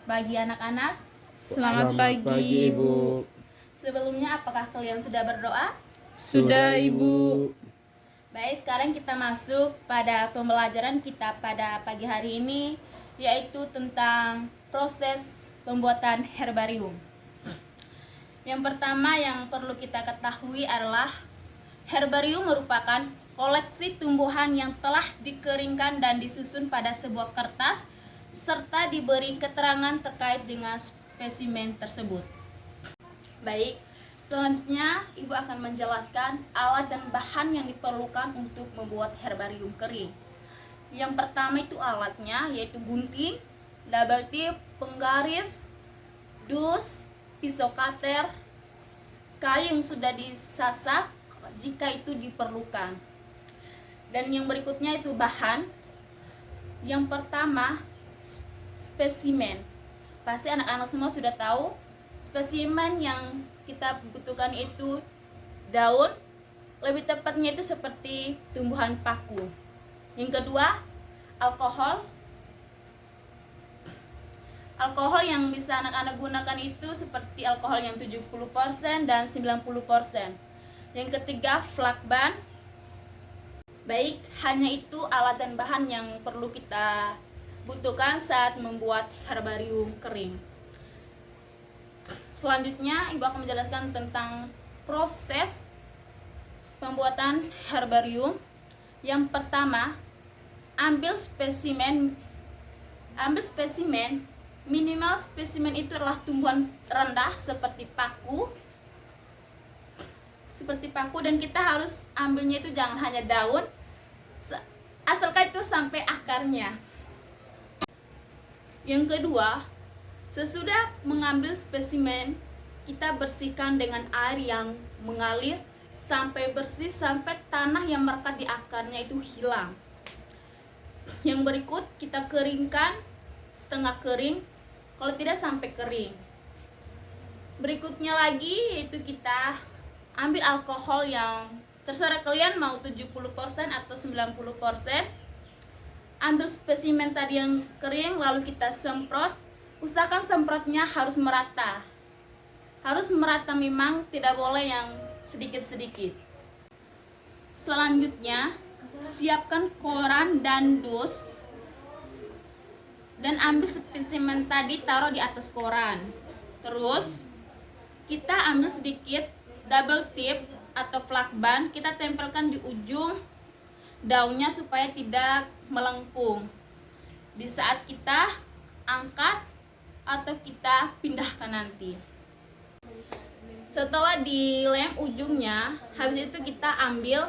pagi anak-anak. Selamat pagi, Ibu. Sebelumnya, apakah kalian sudah berdoa? Sudah, Ibu. Baik, sekarang kita masuk pada pembelajaran kita pada pagi hari ini, yaitu tentang proses pembuatan herbarium. Yang pertama yang perlu kita ketahui adalah herbarium merupakan koleksi tumbuhan yang telah dikeringkan dan disusun pada sebuah kertas serta diberi keterangan terkait dengan spesimen tersebut. Baik, selanjutnya Ibu akan menjelaskan alat dan bahan yang diperlukan untuk membuat herbarium kering. Yang pertama itu alatnya, yaitu gunting, double tip, penggaris, dus, pisau cutter, kayu yang sudah disasak jika itu diperlukan. Dan yang berikutnya itu bahan. Yang pertama, spesimen. Pasti anak-anak semua sudah tahu spesimen yang kita butuhkan itu daun, lebih tepatnya itu seperti tumbuhan paku. Yang kedua, alkohol. Alkohol yang bisa anak-anak gunakan itu seperti alkohol yang 70% dan 90%. Yang ketiga, flakban. Baik, hanya itu alat dan bahan yang perlu kita butuhkan saat membuat herbarium kering. Selanjutnya, Ibu akan menjelaskan tentang proses pembuatan herbarium. Yang pertama, ambil spesimen. Minimal spesimen itu adalah tumbuhan rendah seperti paku, dan kita harus ambilnya itu jangan hanya daun, asalkan itu sampai akarnya. Yang kedua, sesudah mengambil spesimen, kita bersihkan dengan air yang mengalir sampai bersih, sampai tanah yang melekat di akarnya itu hilang. Yang berikut, kita keringkan setengah kering, kalau tidak sampai kering. Berikutnya lagi yaitu kita ambil alkohol yang terserah kalian mau 70% atau 90%. Ambil spesimen tadi yang kering, lalu kita semprot. Usahakan semprotnya harus merata. Harus merata memang, tidak boleh yang sedikit-sedikit. Selanjutnya, siapkan koran dan dus. Dan ambil spesimen tadi, taruh di atas koran. Terus, kita ambil sedikit double tip atau flakban, kita tempelkan di ujung daunnya supaya tidak melengkung. Di saat kita angkat atau kita pindahkan nanti. Setelah dilem ujungnya, habis itu kita ambil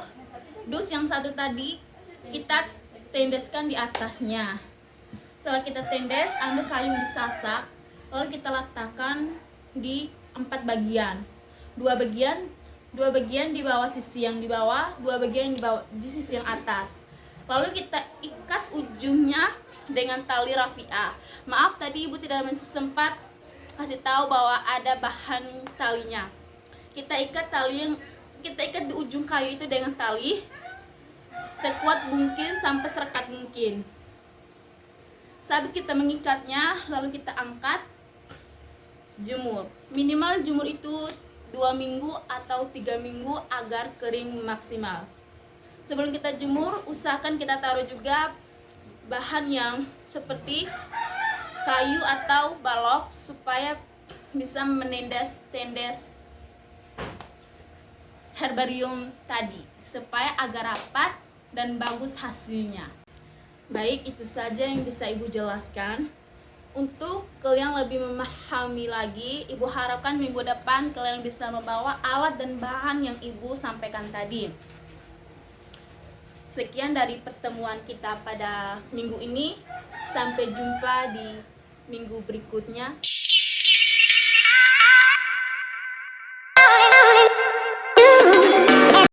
dus yang satu tadi, kita tendeskan di atasnya. Setelah kita tendes, ambil kayu yang disasak, lalu kita letakkan di 4 bagian. Dua bagian di bawah sisi yang di bawah, 2 bagian di sisi yang atas. Lalu kita ikat ujungnya dengan tali rafia. Maaf tadi Ibu tidak sempat kasih tahu bahwa ada bahan talinya. Kita ikat di ujung kayu itu dengan tali sekuat mungkin sampai serekat mungkin. Sehabis kita mengikatnya, lalu kita angkat, jemur. Minimal jemur itu 2 minggu atau 3 minggu agar kering maksimal. Sebelum kita jemur, usahakan kita taruh juga bahan yang seperti kayu atau balok supaya bisa menendes herbarium tadi, supaya agak rapat dan bagus hasilnya. Baik, itu saja yang bisa Ibu jelaskan. Untuk kalian lebih memahami lagi, Ibu harapkan minggu depan kalian bisa membawa alat dan bahan yang Ibu sampaikan tadi. Sekian dari pertemuan kita pada minggu ini. Sampai jumpa di minggu berikutnya.